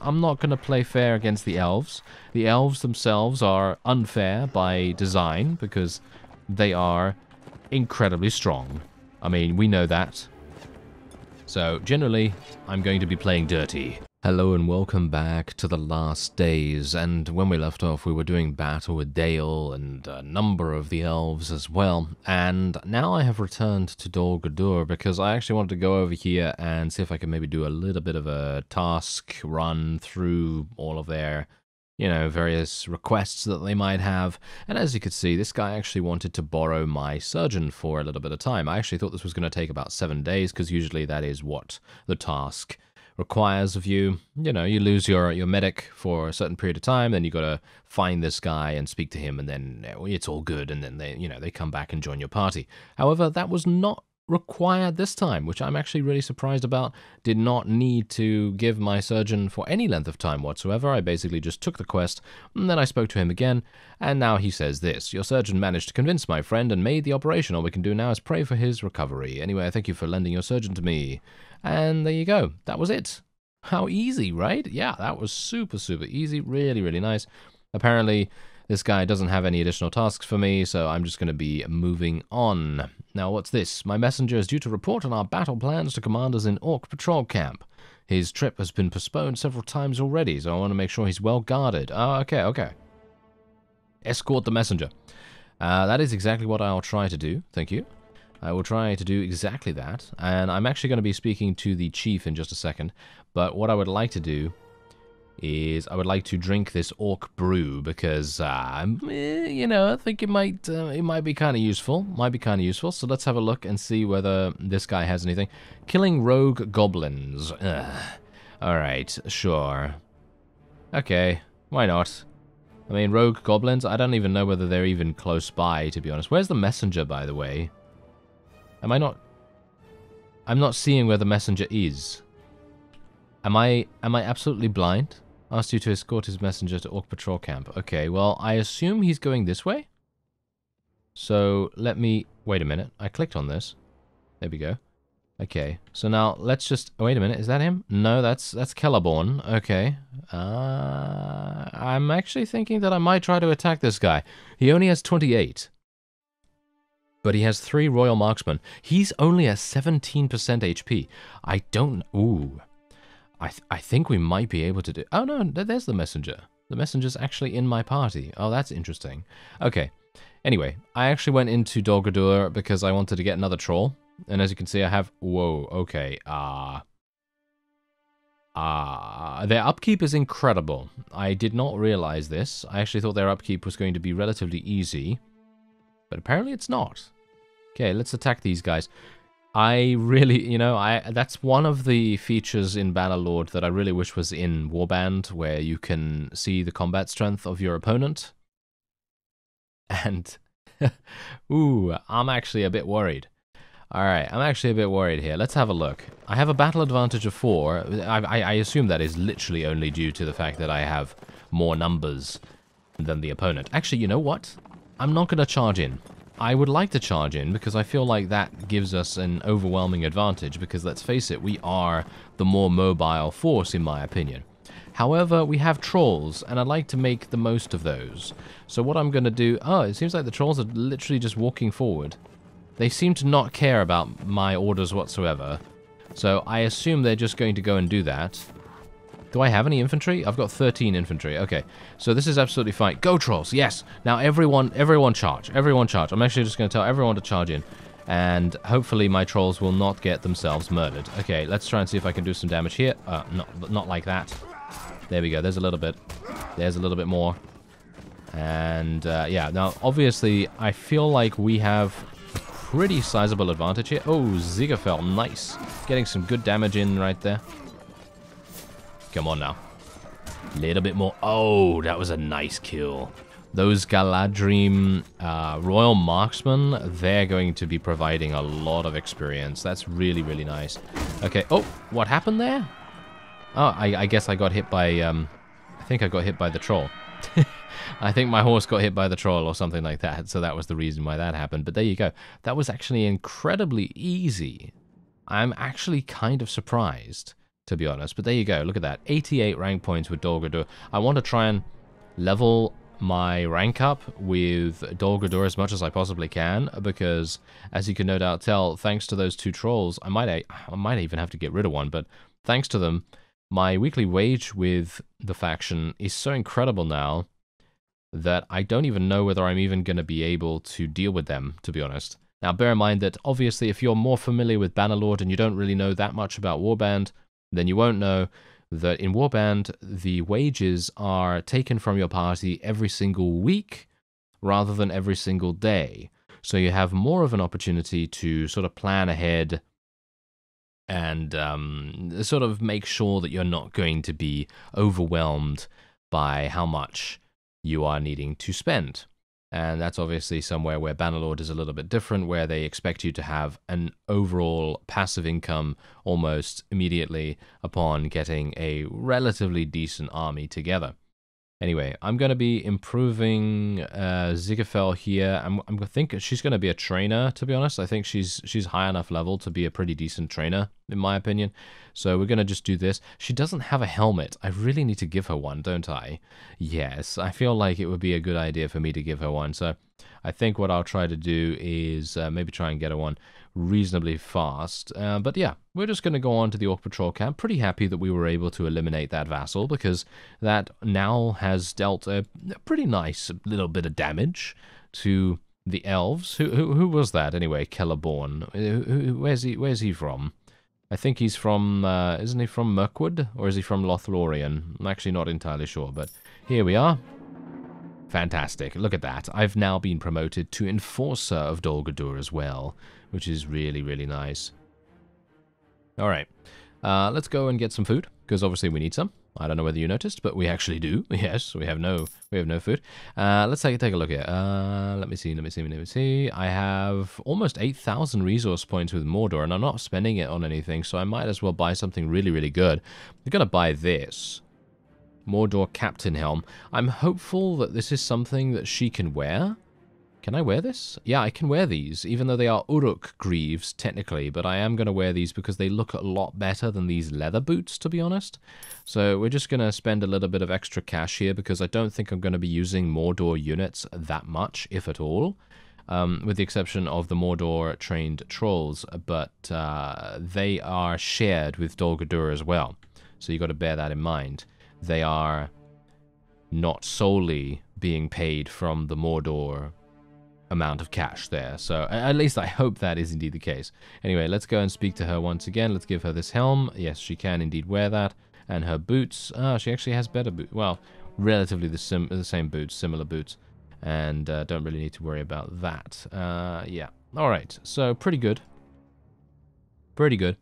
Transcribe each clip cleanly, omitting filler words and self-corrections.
I'm not going to play fair against the elves. The elves themselves are unfair by design because they are incredibly strong. I mean, we know that. So, generally, I'm going to be playing dirty. Hello and welcome back to the last days, and when we left off we were doing battle with Dale and a number of the elves as well, and now I have returned to Dol Guldur because I actually wanted to go over here and see if I could maybe do a little bit of a task run through all of their, you know, various requests that they might have. And as you could see, this guy actually wanted to borrow my surgeon for a little bit of time. I actually thought this was going to take about 7 days because usually that is what the task requires of you. You know, you lose your medic for a certain period of time, then you got to find this guy and speak to him, and then it's all good, and then they come back and join your party. However, that was not required this time, which I'm actually really surprised about. Did not need to give my surgeon for any length of time whatsoever. I basically just took the quest, and then I spoke to him again, and now he says this: your surgeon managed to convince my friend and made the operation. All we can do now is pray for his recovery. Anyway, I thank you for lending your surgeon to me. And there you go. That was it. How easy, right? Yeah, that was super, super easy. Really, really nice. Apparently, this guy doesn't have any additional tasks for me, so I'm just going to be moving on. Now, what's this? My messenger is due to report on our battle plans to commanders in Orc Patrol Camp. His trip has been postponed several times already, so I want to make sure he's well guarded. Oh, okay. Escort the messenger. That is exactly what I'll try to do. Thank you. I will try to do exactly that, and I'm actually going to be speaking to the chief in just a second, but what I would like to do is I would like to drink this orc brew because, you know, I think it might be kind of useful. So let's have a look and see whether this guy has anything. Killing rogue goblins. Alright, sure. Okay, why not? I mean, rogue goblins, I don't even know whether they're even close by, to be honest. Where's the messenger, by the way? I'm not seeing where the messenger is. Am I absolutely blind? Asked you to escort his messenger to Orc Patrol Camp. Okay, well, I assume he's going this way. So, let me... Wait a minute. I clicked on this. There we go. Okay, so now let's just... Wait a minute, is that him? No, that's Celeborn. Okay. I'm actually thinking that I might try to attack this guy. He only has 28. But he has 3 Royal Marksmen. He's only at 17% HP. I don't... Ooh. I think we might be able to do... Oh, no, there's the messenger. The messenger's actually in my party. Oh, that's interesting. Okay. Anyway, I actually went into Dol Guldur because I wanted to get another troll. And as you can see, I have... Whoa, okay. Their upkeep is incredible. I did not realize this. I actually thought their upkeep was going to be relatively easy. But apparently it's not. Okay, let's attack these guys. I really, you know, that's one of the features in Bannerlord that I really wish was in Warband, where you can see the combat strength of your opponent. And, ooh, I'm actually a bit worried. Alright, I'm actually a bit worried here. Let's have a look. I have a battle advantage of 4. I assume that is literally only due to the fact that I have more numbers than the opponent. Actually, you know what? I'm not going to charge in. I would like to charge in because I feel like that gives us an overwhelming advantage because, let's face it, we are the more mobile force in my opinion. However, we have trolls and I'd like to make the most of those. So what I'm going to do... Oh, it seems like the trolls are literally just walking forward. They seem to not care about my orders whatsoever. So I assume they're just going to go and do that. Do I have any infantry? I've got 13 infantry. Okay, so this is absolutely fine. Go, trolls! Yes! Now everyone charge. Everyone charge. I'm actually just going to tell everyone to charge in. And hopefully my trolls will not get themselves murdered. Okay, let's try and see if I can do some damage here. Not like that. There we go. There's a little bit. There's a little bit more. And, yeah. Now, obviously, I feel like we have a pretty sizable advantage here. Oh, Ziegefeld. Nice. Getting some good damage in right there. Come on now. A little bit more. Oh, that was a nice kill. Those Galadrim Royal Marksmen, they're going to be providing a lot of experience. That's really, really nice. Okay. Oh, what happened there? Oh, I guess I got hit by... I think I got hit by the troll. I think my horse got hit by the troll or something like that. So that was the reason why that happened. But there you go. That was actually incredibly easy. I'm actually kind of surprised. to be honest. But there you go. Look at that. 88 rank points with Dol Guldur. I want to try and level my rank up with Dol Guldur as much as I possibly can, because as you can no doubt tell, thanks to those 2 trolls, I might even have to get rid of one, but thanks to them, my weekly wage with the faction is so incredible now that I don't even know whether I'm even going to be able to deal with them, to be honest. Now, bear in mind that, obviously, if you're more familiar with Bannerlord and you don't really know that much about Warband, then you won't know that in Warband, the wages are taken from your party every single week rather than every single day. So you have more of an opportunity to sort of plan ahead and sort of make sure that you're not going to be overwhelmed by how much you are needing to spend. And that's obviously somewhere where Bannerlord is a little bit different, where they expect you to have an overall passive income almost immediately upon getting a relatively decent army together. Anyway, I'm going to be improving Zigafel here. I think she's going to be a trainer, to be honest. I think she's high enough level to be a pretty decent trainer, in my opinion. So we're going to just do this. She doesn't have a helmet. I really need to give her one, don't I? Yes, I feel like it would be a good idea for me to give her one. So I think what I'll try to do is maybe try and get her one reasonably fast. But yeah, we're just going to go on to the Orc Patrol camp. Pretty happy that we were able to eliminate that vassal, because that now has dealt a pretty nice little bit of damage to the elves. Who was that anyway? Kellerborn. Where's he from? I think he's from, isn't he from Mirkwood? Or is he from Lothlorien? I'm actually not entirely sure, but here we are. Fantastic. Look at that. I've now been promoted to Enforcer of Dol Guldur as well, which is really, really nice. Alright. Let's go and get some food, because obviously we need some. I don't know whether you noticed, but we actually do. Yes, we have no food. Let's take a look here. Let me see. I have almost 8,000 resource points with Mordor, and I'm not spending it on anything, so I might as well buy something really, really good. I'm going to buy this. Mordor Captain Helm. I'm hopeful that this is something that she can wear. Can I wear this? Yeah, I can wear these, even though they are Uruk greaves, technically, but I am going to wear these because they look a lot better than these leather boots, to be honest. So we're just going to spend a little bit of extra cash here, because I don't think I'm going to be using Mordor units that much, if at all, with the exception of the Mordor-trained trolls, but they are shared with Dol Guldur as well, so you've got to bear that in mind. They are not solely being paid from the Mordor amount of cash there. So at least I hope that is indeed the case. Anyway, let's go and speak to her once again. Let's give her this helm. Yes, she can indeed wear that. And her boots. She actually has better boots. Well, relatively the same boots, similar boots. And don't really need to worry about that. Yeah. Alright, so pretty good. Pretty good.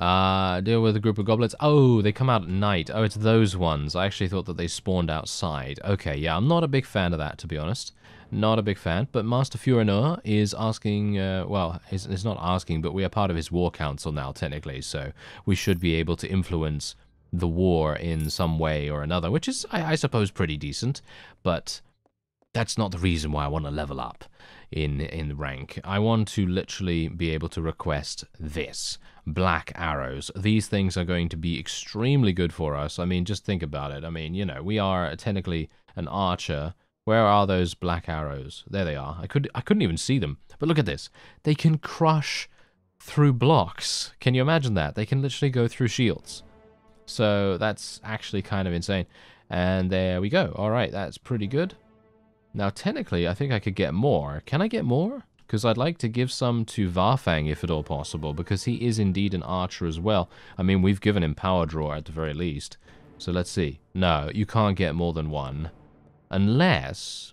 Deal with a group of goblins. Oh, they come out at night. Oh, it's those ones. I actually thought that they spawned outside. Okay, yeah, I'm not a big fan of that, to be honest. Not a big fan, but Master Furinur is asking, well, he's not asking, but we are part of his war council now, technically, so we should be able to influence the war in some way or another, which is, I suppose, pretty decent, but that's not the reason why I want to level up in rank. I want to literally be able to request this. Black arrows. These things are going to be extremely good for us. I mean, just think about it. I mean, you know, we are technically an archer. Where are those black arrows? There they are. I couldn't even see them. But look at this. They can crush through blocks. Can you imagine that? They can literally go through shields. So that's actually kind of insane. And there we go. All right, that's pretty good. Now, technically, I think I could get more. Can I get more? Because I'd like to give some to Varfang, if at all possible, because he is indeed an archer as well. I mean, we've given him power draw at the very least. So let's see. No, you can't get more than one. Unless...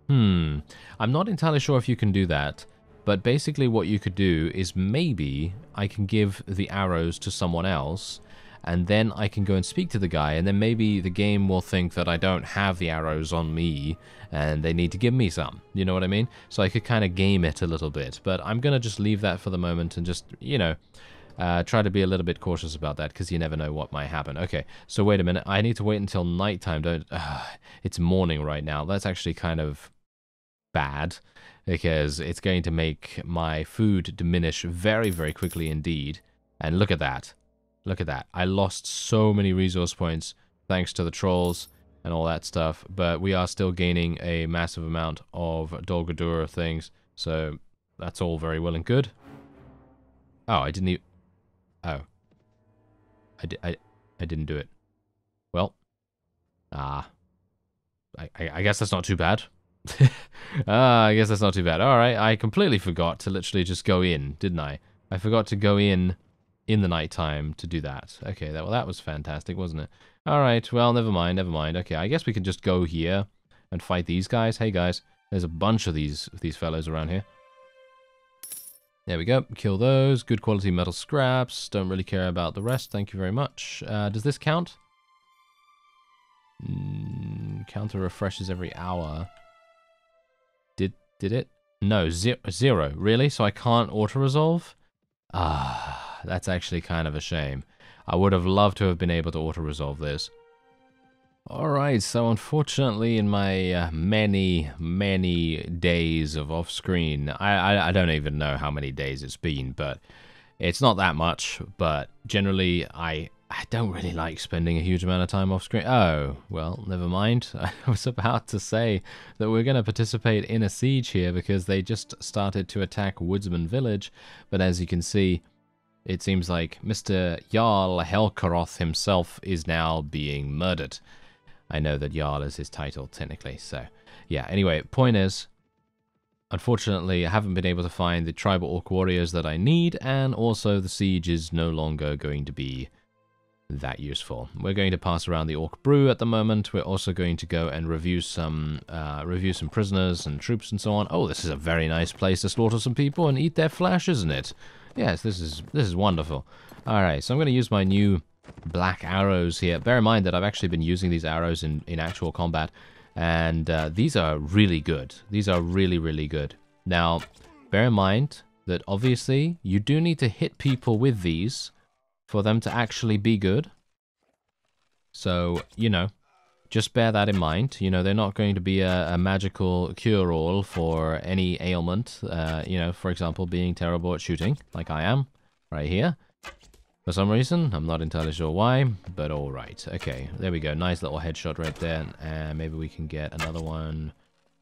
I'm not entirely sure if you can do that. But basically what you could do is maybe I can give the arrows to someone else, and then I can go and speak to the guy, and then maybe the game will think that I don't have the arrows on me, and they need to give me some. You know what I mean? So I could kind of game it a little bit, but I'm going to just leave that for the moment and just, you know, try to be a little bit cautious about that, because you never know what might happen. Okay, so wait a minute. I need to wait until nighttime. It's morning right now. That's actually kind of bad, because it's going to make my food diminish very, very quickly indeed. And look at that. Look at that. I lost so many resource points thanks to the trolls and all that stuff, but we are still gaining a massive amount of Dol Guldur things, so that's all very well and good. Oh, I didn't even... Oh. I didn't do it. Well. I guess that's not too bad. I guess that's not too bad. Alright, I completely forgot to literally just go in, didn't I? I forgot to go in the nighttime to do that. Okay, well, that was fantastic, wasn't it? Alright, well, never mind, never mind. Okay, I guess we can just go here and fight these guys. Hey, guys, there's a bunch of these fellows around here. There we go. Kill those. Good quality metal scraps. Don't really care about the rest. Thank you very much. Does this count? Counter refreshes every hour. Did it? No, zero. Really? So I can't auto-resolve? Ah, that's actually kind of a shame. I would have loved to have been able to auto-resolve this. Alright, so unfortunately in my many days of off-screen, I don't even know how many days it's been, but it's not that much, but generally I don't really like spending a huge amount of time off-screen. Oh, well, never mind. I was about to say that we're going to participate in a siege here because they just started to attack Woodsman Village, but as you can see, it seems like Mr. Jarl Helkaroth himself is now being murdered. I know that Jarl is his title, technically, so... Yeah, anyway, point is, unfortunately, I haven't been able to find the tribal Orc Warriors that I need, and also the siege is no longer going to be that useful. We're going to pass around the Orc Brew at the moment. We're also going to go and review some prisoners and troops and so on. Oh, this is a very nice place to slaughter some people and eat their flesh, isn't it? Yes, this is wonderful. Alright, so I'm going to use my new black arrows here. Bear in mind that I've actually been using these arrows in actual combat, and these are really good. These are really, really good. Now, bear in mind that obviously you do need to hit people with these for them to actually be good. So, you know, just bear that in mind. You know, they're not going to be a magical cure-all for any ailment. You know, for example, being terrible at shooting, like I am right here. For some reason, I'm not entirely sure why, but alright. Okay, there we go. Nice little headshot right there. And maybe we can get another one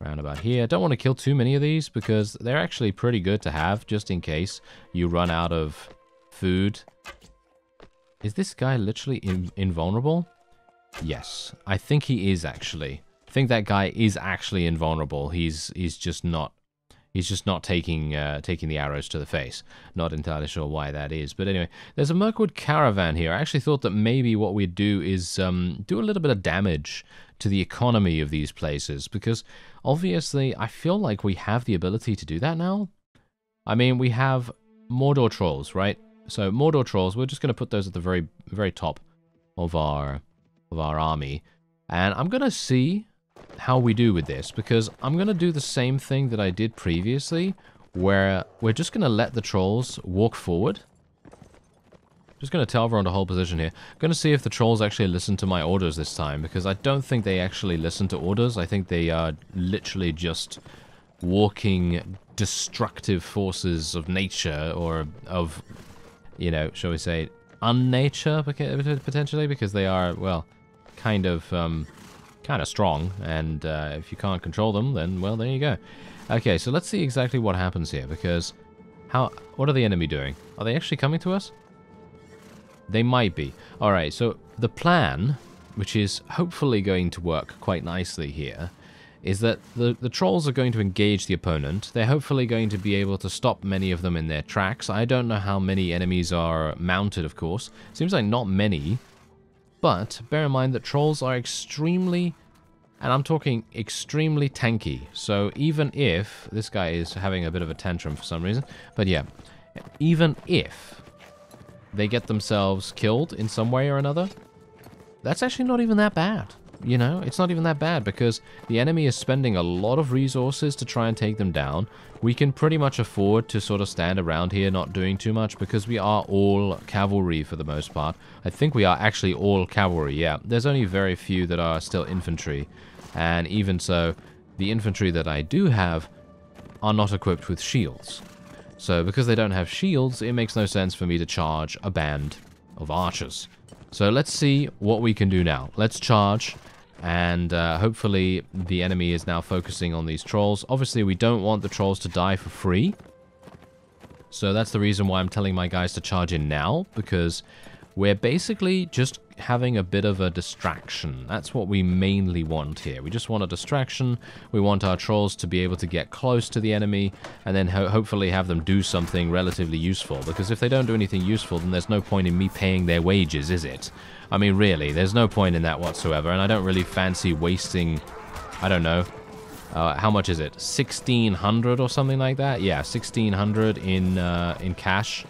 around about here. Don't want to kill too many of these because they're actually pretty good to have, just in case you run out of food. Is this guy literally invulnerable? Yes, I think he is actually. I think that guy is actually invulnerable. He's just not. He's just not taking the arrows to the face. Not entirely sure why that is. But anyway, there's a Mirkwood caravan here. I actually thought that maybe what we'd do is do a little bit of damage to the economy of these places. Because obviously, I feel like we have the ability to do that now. I mean, we have Mordor trolls, right? So Mordor trolls, we're just going to put those at the very, very top of our army. And I'm going to see how we do with this, because I'm going to do the same thing that I did previously, where we're just going to let the trolls walk forward. Just going to tell everyone to hold position here. I'm going to see if the trolls actually listen to my orders this time, because I don't think they actually listen to orders. I think they are literally just walking destructive forces of nature, or of, you know, shall we say, unnature, potentially, because they are, well, kind of strong, and if you can't control them, then, well, there you go. Okay, so let's see exactly what happens here, because what are the enemy doing? Are they actually coming to us? They might be. Alright, so the plan, which is hopefully going to work quite nicely here, is that the trolls are going to engage the opponent. They're hopefully going to be able to stop many of them in their tracks. I don't know how many enemies are mounted, of course. Seems like not many. But bear in mind that trolls are extremely, and I'm talking extremely tanky. So even if this guy is having a bit of a tantrum for some reason, but yeah, even if they get themselves killed in some way or another, that's actually not even that bad. You know, it's not even that bad because the enemy is spending a lot of resources to try and take them down. We can pretty much afford to sort of stand around here not doing too much because we are all cavalry for the most part. I think we are actually all cavalry, yeah. There's only very few that are still infantry. And even so, the infantry that I do have are not equipped with shields. So because they don't have shields, it makes no sense for me to charge a band of archers. So let's see what we can do now. Let's charge, and hopefully the enemy is now focusing on these trolls. Obviously, we don't want the trolls to die for free. So that's the reason why I'm telling my guys to charge in now, because we're basically just having a bit of a distraction. That's what we mainly want here. We just want a distraction. We want our trolls to be able to get close to the enemy and then hopefully have them do something relatively useful. Because if they don't do anything useful, then there's no point in me paying their wages, is it? I mean, really, there's no point in that whatsoever. And I don't really fancy wasting, I don't know, how much is it? 1,600 or something like that? Yeah, 1,600 in cash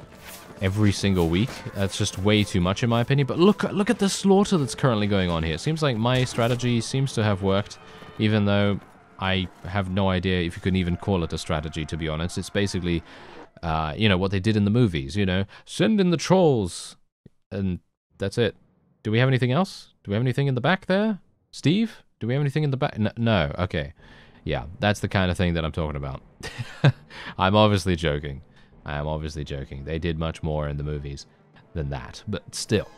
every single week. That's just way too much in my opinion. But look at the slaughter that's currently going on here. It seems like my strategy seems to have worked, even though I have no idea if you can even call it a strategy, to be honest. It's basically, you know, what they did in the movies, you know. Send in the trolls. And that's it. Do we have anything else? Do we have anything in the back there? Steve? Do we have anything in the back? No. Okay. Yeah, that's the kind of thing that I'm talking about. I'm obviously joking. I am obviously joking. They did much more in the movies than that, but still.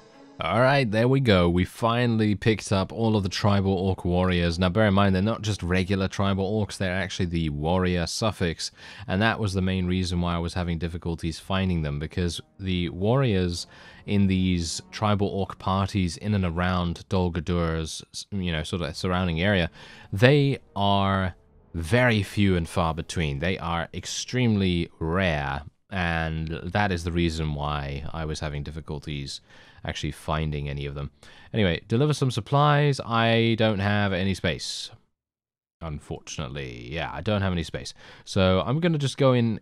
Alright, there we go. We finally picked up all of the tribal orc warriors. Now bear in mind, they're not just regular tribal orcs, they're actually the warrior suffix. And that was the main reason why I was having difficulties finding them, because the warriors in these tribal orc parties in and around Dol Guldur's, you know, sort of surrounding area, they are very few and far between. They are extremely rare, and that is the reason why I was having difficulties actually finding any of them. Anyway, deliver some supplies. I don't have any space, unfortunately. Yeah, I don't have any space. So I'm going to just go in.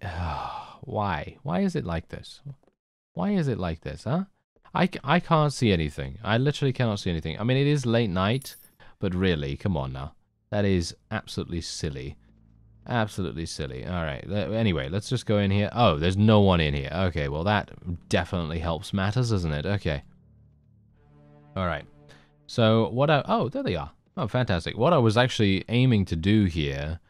Why? Why is it like this? Why is it like this, huh? I can't see anything. I literally cannot see anything. I mean, it is late night, but really, come on now. That is absolutely silly. Absolutely silly. Alright, anyway, let's just go in here. Oh, there's no one in here. Okay, well that definitely helps matters, doesn't it? Okay. Alright. So, oh, there they are. Oh, fantastic. What I was actually aiming to do here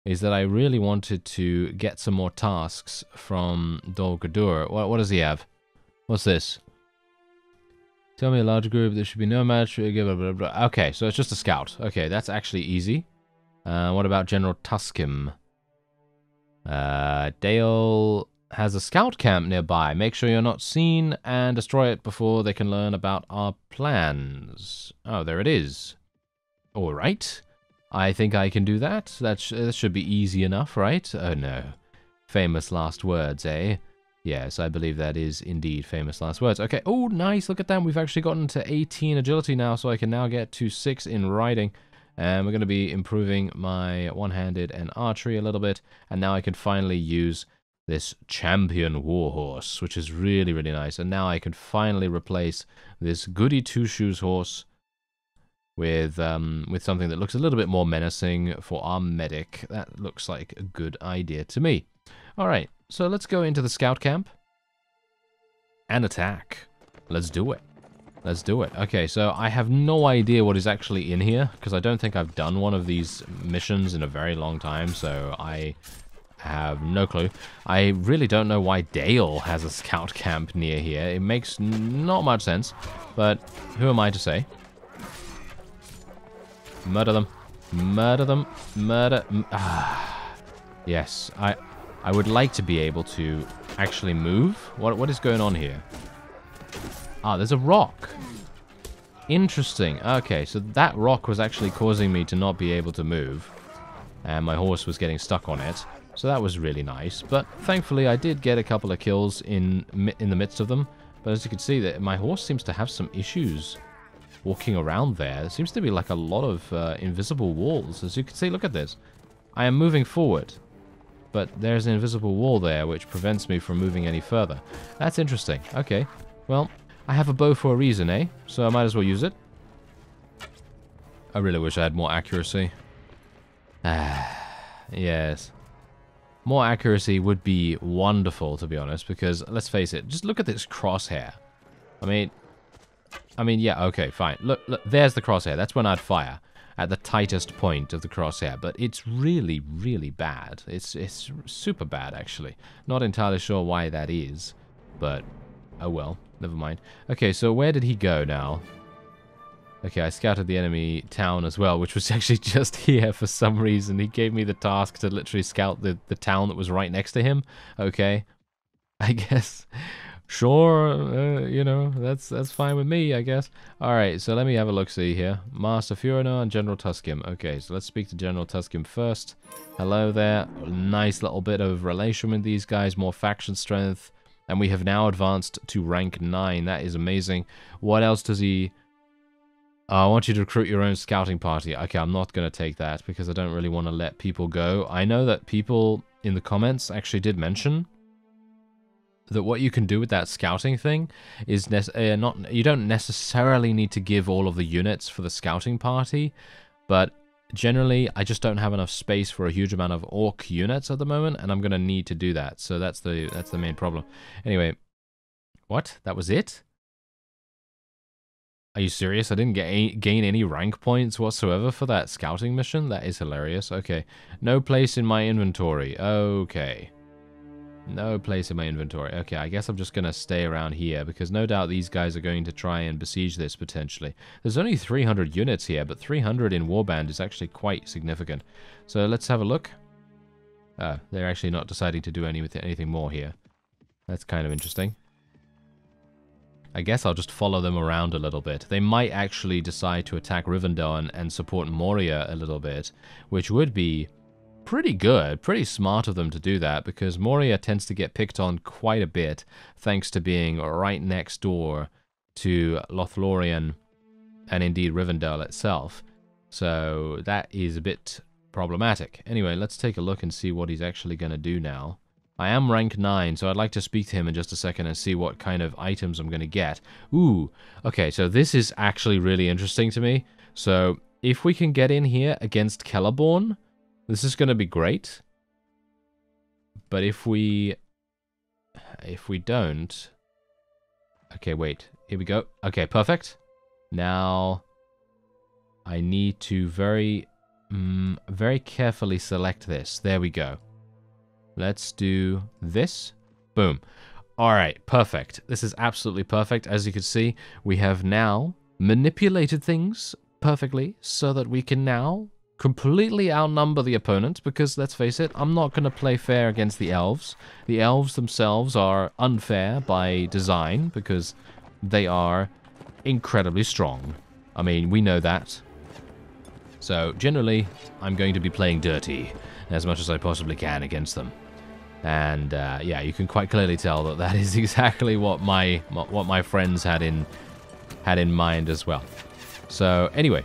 is that I really wanted to get some more tasks from Dol Guldur. What does he have? What's this? Tell me a large group, there should be no match, blah, blah, blah. Okay, so it's just a scout. Okay, that's actually easy. What about General Tusken? Dale has a scout camp nearby. Make sure you're not seen and destroy it before they can learn about our plans. Oh, there it is. Alright. I think I can do that. That should be easy enough, right? Oh no. Famous last words, eh? Yes, I believe that is indeed famous last words. Okay, oh, nice, look at that. We've actually gotten to 18 agility now, so I can now get to 6 in riding. And we're going to be improving my one-handed and archery a little bit. And now I can finally use this champion warhorse, which is really, really nice. And now I can finally replace this goody two-shoes horse with something that looks a little bit more menacing for our medic. That looks like a good idea to me. All right. So let's go into the scout camp and attack. Let's do it. Let's do it. Okay, so I have no idea what is actually in here, because I don't think I've done one of these missions in a very long time, so I have no clue. I really don't know why Dale has a scout camp near here. It makes not much sense, but who am I to say? Murder them. Murder them. Murder. Yes, I would like to be able to actually move. What is going on here? Ah, there's a rock. Interesting. Okay, so that rock was actually causing me to not be able to move. And my horse was getting stuck on it. So that was really nice. But thankfully, I did get a couple of kills in the midst of them. But as you can see, that my horse seems to have some issues walking around there. There seems to be like a lot of invisible walls. As you can see, look at this. I am moving forward. But there's an invisible wall there which prevents me from moving any further. That's interesting. Okay. Well, I have a bow for a reason, eh? So I might as well use it. I really wish I had more accuracy. Yes. More accuracy would be wonderful, to be honest, because, let's face it, just look at this crosshair. I mean, yeah, okay, fine. Look, there's the crosshair. That's when I'd fire. At the tightest point of the crosshair, but it's really, really bad. It's super bad, actually. Not entirely sure why that is, but oh well. never mind. Okay, so where did he go now? Okay, I scouted the enemy town as well, which was actually just here for some reason. He gave me the task to literally scout the town that was right next to him. Okay, I guess. Sure, you know, that's fine with me, I guess. Alright, so let me have a look-see here. Master Furino and General Tusken. Okay, so let's speak to General Tusken first. Hello there. Nice little bit of relation with these guys, more faction strength. And we have now advanced to rank 9. That is amazing. What else does he... I want you to recruit your own scouting party. Okay, I'm not going to take that because I don't really want to let people go. I know that people in the comments actually did mention that what you can do with that scouting thing is you don't necessarily need to give all of the units for the scouting party, but generally I just don't have enough space for a huge amount of orc units at the moment, and I'm going to need to do that. So that's the main problem. Anyway, what? That was it? Are you serious? I didn't gain any rank points whatsoever for that scouting mission? That is hilarious. Okay. No place in my inventory. Okay. No place in my inventory. Okay, I guess I'm just going to stay around here, because no doubt these guys are going to try and besiege this, potentially. There's only 300 units here, but 300 in Warband is actually quite significant. So let's have a look. They're actually not deciding to do anything more here. That's kind of interesting. I guess I'll just follow them around a little bit. They might actually decide to attack Rivendell and support Moria a little bit, which would be pretty good, pretty smart of them to do that, because Moria tends to get picked on quite a bit, thanks to being right next door to Lothlorien and indeed Rivendell itself. So that is a bit problematic. Anyway, let's take a look and see what he's actually going to do now. I am rank 9, so I'd like to speak to him in just a second and see what kind of items I'm going to get. Ooh, okay, so this is actually really interesting to me. So if we can get in here against Celeborn, this is going to be great. But if we don't... Okay, wait. Here we go. Okay, perfect. Now, I need to very carefully select this. There we go. Let's do this. Boom. Alright, perfect. This is absolutely perfect. As you can see, we have now manipulated things perfectly so that we can now completely outnumber the opponent, because let's face it, I'm not going to play fair against the elves. The elves themselves are unfair by design because they are incredibly strong. I mean, we know that. So generally, I'm going to be playing dirty as much as I possibly can against them. And yeah, you can quite clearly tell that that is exactly what my friends had in mind as well. So anyway,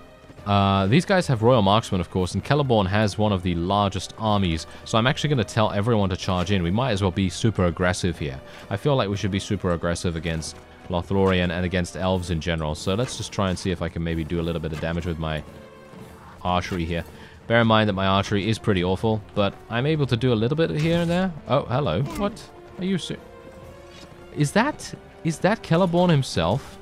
these guys have Royal Marksmen, of course, and Celeborn has one of the largest armies. So I'm actually going to tell everyone to charge in. We might as well be super aggressive here. I feel like we should be super aggressive against Lothlorien and against elves in general. So let's just try and see if I can maybe do a little bit of damage with my archery here. Bear in mind that my archery is pretty awful, but I'm able to do a little bit here and there. Oh, hello. What? Are you serious? Is that Celeborn himself?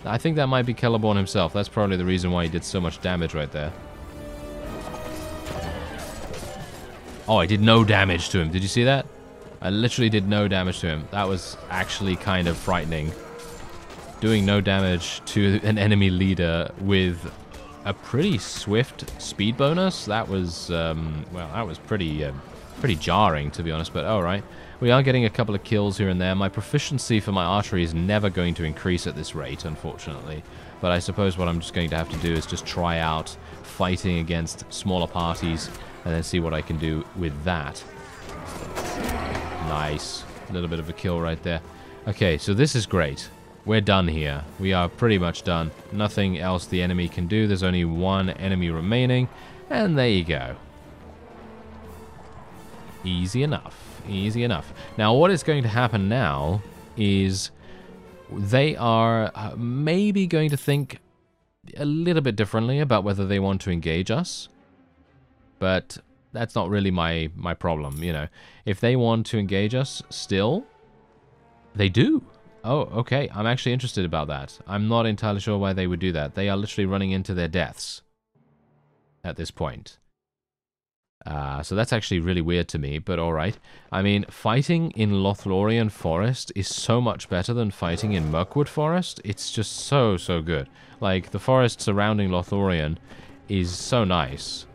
I think that might be Celeborn himself. That's probably the reason why he did so much damage right there. Oh, I did no damage to him. Did you see that? I literally did no damage to him. That was actually kind of frightening. Doing no damage to an enemy leader with a pretty swift speed bonus. That was, well, that was pretty jarring, to be honest, but alright. We are getting a couple of kills here and there. My proficiency for my archery is never going to increase at this rate, unfortunately. But I suppose what I'm just going to have to do is just try out fighting against smaller parties and then see what I can do with that. Nice. A little bit of a kill right there. Okay, so this is great. We're done here. We are pretty much done. Nothing else the enemy can do. There's only one enemy remaining. And there you go. Easy enough. Easy enough. Now, what is going to happen now is they are maybe going to think a little bit differently about whether they want to engage us. But that's not really my problem, you know. If they want to engage us still, they do. Oh, okay. I'm actually interested about that. I'm not entirely sure why they would do that. They are literally running into their deaths at this point. So that's actually really weird to me, but alright. I mean, fighting in Lothlorien Forest is so much better than fighting in Mirkwood Forest. It's just so, so good. Like, the forest surrounding Lothlorien is so nice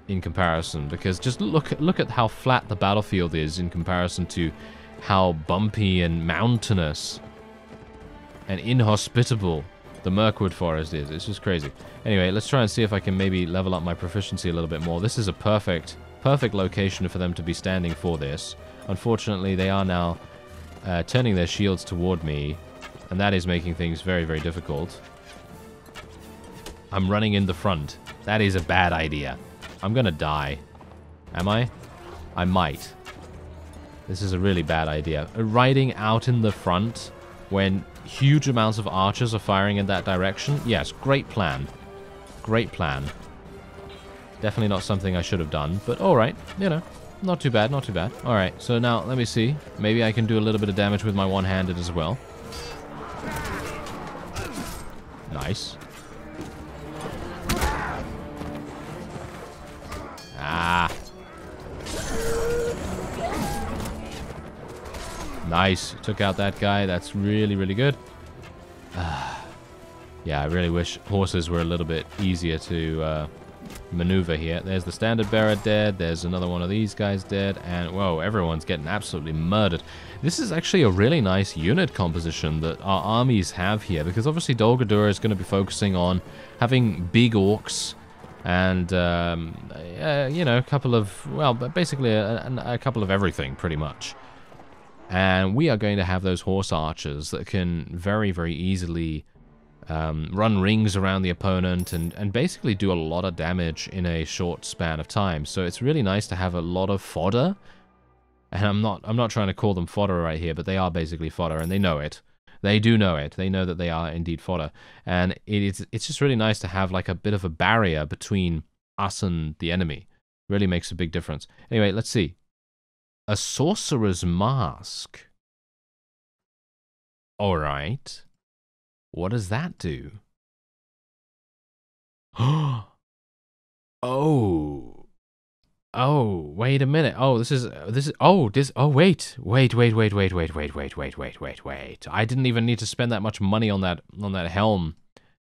in comparison, because just look at how flat the battlefield is in comparison to how bumpy and mountainous and inhospitable the Mirkwood Forest is. It's just crazy. Anyway, let's try and see if I can maybe level up my proficiency a little bit more. This is a perfect location for them to be standing for this. Unfortunately, they are now turning their shields toward me, and that is making things very, very difficult. I'm running in the front. That is a bad idea. I'm gonna die. Am I? I might. This is a really bad idea. Riding out in the front when huge amounts of archers are firing in that direction? Yes, great plan. Great plan. Definitely not something I should have done, but alright, you know, not too bad, not too bad. Alright, so now let me see. Maybe I can do a little bit of damage with my one-handed as well. Nice. Ah. Nice. Took out that guy. That's really, really good. Yeah, I really wish horses were a little bit easier to maneuver here. There's the standard bearer dead. There's another one of these guys dead. And, whoa, everyone's getting absolutely murdered. This is actually a really nice unit composition that our armies have here, because obviously Dol Guldur is going to be focusing on having big orcs and, you know, a couple of, well, basically a couple of everything, pretty much. And we are going to have those horse archers that can very, very easily run rings around the opponent and basically do a lot of damage in a short span of time. So it's really nice to have a lot of fodder. And I'm not trying to call them fodder right here, but they are basically fodder, and they know it. They do know it. They know that they are indeed fodder. And it's just really nice to have like a bit of a barrier between us and the enemy. Really makes a big difference. Anyway, let's see. A sorcerer's mask. Alright. What does that do? Oh. Oh, wait a minute. Oh, wait. I didn't even need to spend that much money on that helm.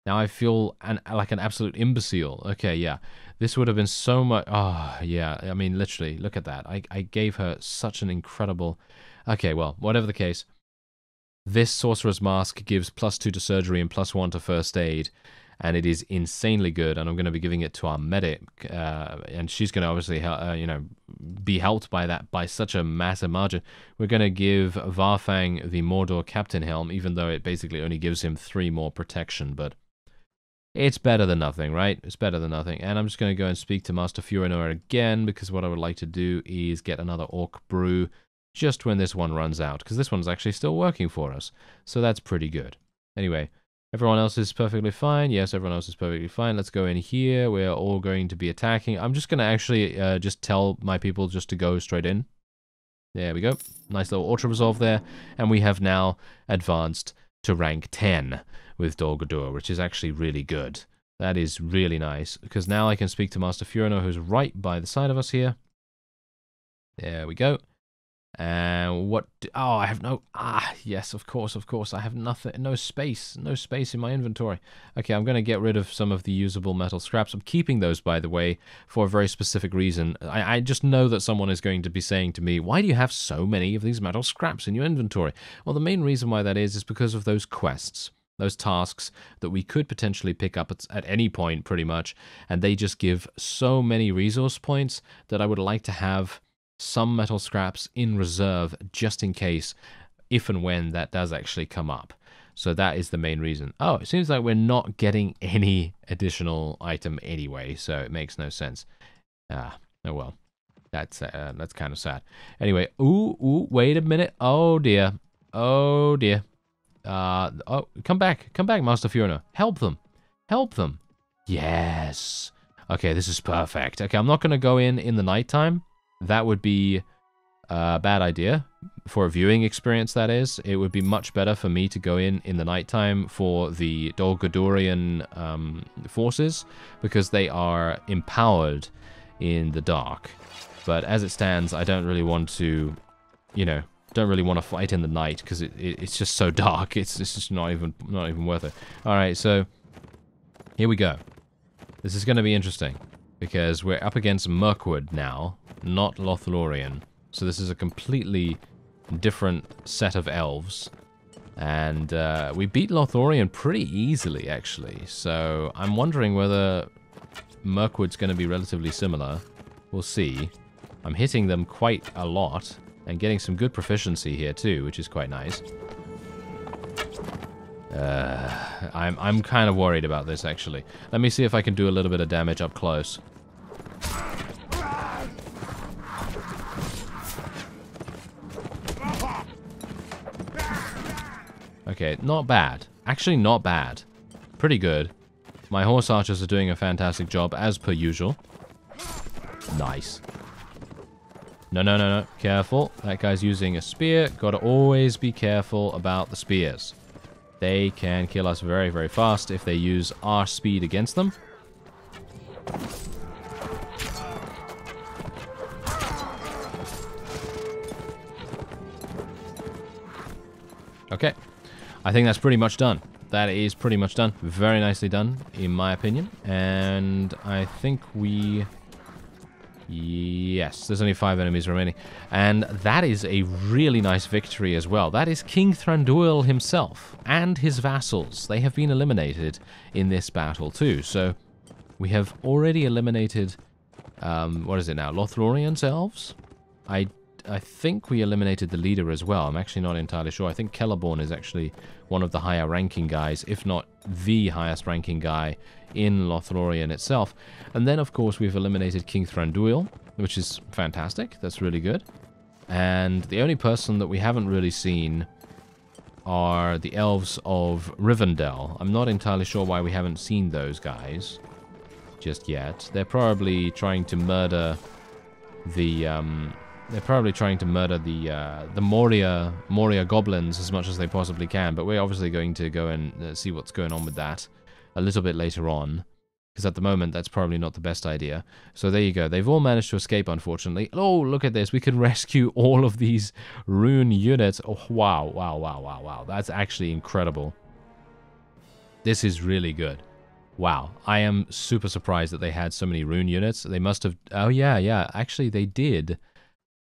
Now I feel like an absolute imbecile. Okay, yeah. This would have been so much. Oh, yeah. I mean, literally, look at that. I gave her such an incredible. Okay, well, whatever the case. This Sorcerer's Mask gives +2 to surgery and +1 to first aid, and it is insanely good. And I'm going to be giving it to our medic, and she's going to obviously, you know, be helped by that by such a massive margin. We're going to give Varfang the Mordor Captain Helm, even though it basically only gives him 3 more protection, but it's better than nothing, right? It's better than nothing. And I'm just going to go and speak to Master Furinor again, because what I would like to do is get another Orc Brew just when this one runs out, because this one's actually still working for us. So that's pretty good. Anyway, everyone else is perfectly fine. Yes, everyone else is perfectly fine. Let's go in here. We're all going to be attacking. I'm just going to actually just tell my people just to go straight in. There we go. Nice little auto-resolve there. And we have now advanced to rank 10 with Dol Guldur, which is actually really good. That is really nice, because now I can speak to Master Furinor, who's right by the side of us here. There we go. And what? Oh, I have no. Yes, of course. I have nothing. No space in my inventory. Okay, I'm going to get rid of some of the usable metal scraps. I'm keeping those, by the way, for a very specific reason. I just know that someone is going to be saying to me, why do you have so many of these metal scraps in your inventory? Well, the main reason why that is because of those quests. Those tasks that we could potentially pick up at any point, pretty much. And they just give so many resource points that I would like to have some metal scraps in reserve just in case, if and when that does actually come up. So that is the main reason. Oh, it seems like we're not getting any additional item anyway, so it makes no sense. Oh well. That's kind of sad. Anyway, wait a minute. Oh dear. Oh, come back, Master Furinor. Help them. Yes. Okay, this is perfect. Okay, I'm not going to go in the nighttime. That would be a bad idea for a viewing experience, that is. It would be much better for me to go in the nighttime for the Dol Gulduran forces, because they are empowered in the dark. But as it stands, I don't really want to, you know, don't really want to fight in the night because it's just so dark. It's just not even worth it. All right, so here we go. This is going to be interesting because we're up against Mirkwood now, not Lothlorien. So this is a completely different set of elves. And we beat Lothlorien pretty easily, actually. So I'm wondering whether Mirkwood's going to be relatively similar. We'll see. I'm hitting them quite a lot and getting some good proficiency here too, which is quite nice. I'm kind of worried about this, actually. Let me see if I can do a little bit of damage up close. Okay, not bad. Actually, not bad. Pretty good. My horse archers are doing a fantastic job, as per usual. Nice. No, no, no, no. Careful. That guy's using a spear. Gotta always be careful about the spears. They can kill us very, very fast if they use our speed against them. Okay. I think that's pretty much done. That is pretty much done. Very nicely done, in my opinion. And I think we... Yes, there's only 5 enemies remaining. And that is a really nice victory as well. That is King Thranduil himself and his vassals. They have been eliminated in this battle too. So we have already eliminated... what is it now? Lothlorien's elves? I think we eliminated the leader as well. I'm actually not entirely sure. I think Celeborn is actually one of the higher ranking guys, if not the highest ranking guy in Lothlorien itself. And then, of course, we've eliminated King Thranduil, which is fantastic. That's really good. And the only person that we haven't really seen are the elves of Rivendell. I'm not entirely sure why we haven't seen those guys just yet. They're probably trying to murder the... They're probably trying to murder the Moria goblins as much as they possibly can, but we're obviously going to go and see what's going on with that a little bit later on, because at the moment that's probably not the best idea. So there you go. They've all managed to escape, unfortunately. Oh, look at this. We can rescue all of these rune units. Oh, wow, wow, wow, wow, wow. That's actually incredible. This is really good. Wow, I am super surprised that they had so many rune units. They must have... Oh, yeah. Actually, they did...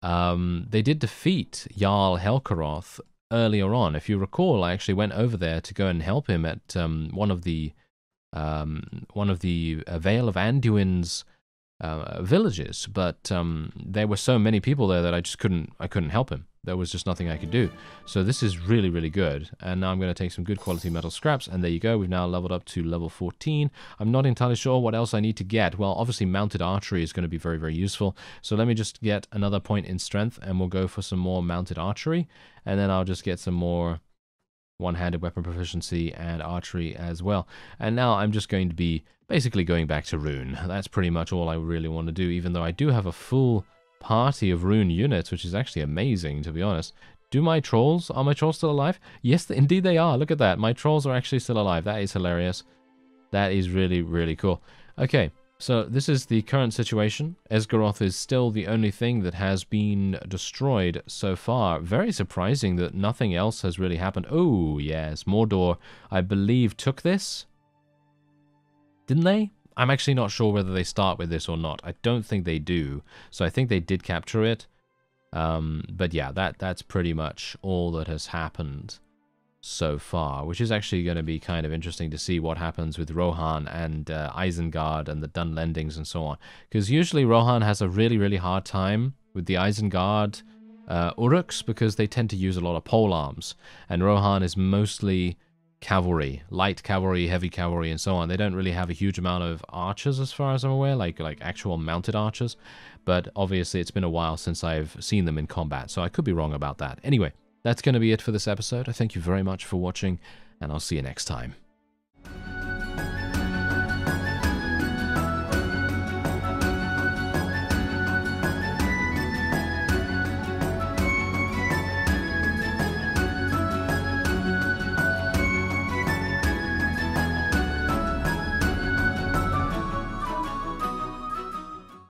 They did defeat Jarl Helkaroth earlier on. If you recall, I actually went over there to go and help him at one of the Vale of Anduin's villages, but there were so many people there that I couldn't help him. There was just nothing I could do. So this is really, really good. And now I'm going to take some good quality metal scraps, and there you go. We've now leveled up to level 14. I'm not entirely sure what else I need to get. Well, obviously mounted archery is going to be very, very useful. So let me just get another point in strength, and we'll go for some more mounted archery. And then I'll just get some more one-handed weapon proficiency and archery as well. And now I'm just going to be basically going back to rune. That's pretty much all I really want to do, even though I do have a full party of rune units, which is actually amazing, to be honest. Are my trolls still alive? Yes, indeed they are. Look at that. My trolls are actually still alive. That is hilarious. That is really, really cool. Okay, so this is the current situation. Esgaroth is still the only thing that has been destroyed so far. Very surprising that nothing else has really happened. Oh, yes, Mordor, I believe, took this. Didn't they? I'm actually not sure whether they start with this or not. I don't think they do. So I think they did capture it. But yeah, that's pretty much all that has happened so far, which is actually going to be kind of interesting to see what happens with Rohan and Isengard and the Dunlendings and so on. Because usually Rohan has a really, really hard time with the Isengard Uruks because they tend to use a lot of polearms. And Rohan is mostly cavalry, light cavalry, heavy cavalry, and so on. They don't really have a huge amount of archers as far as I'm aware, like actual mounted archers. But obviously it's been a while since I've seen them in combat, so I could be wrong about that. Anyway, that's going to be it for this episode. I thank you very much for watching, and I'll see you next time.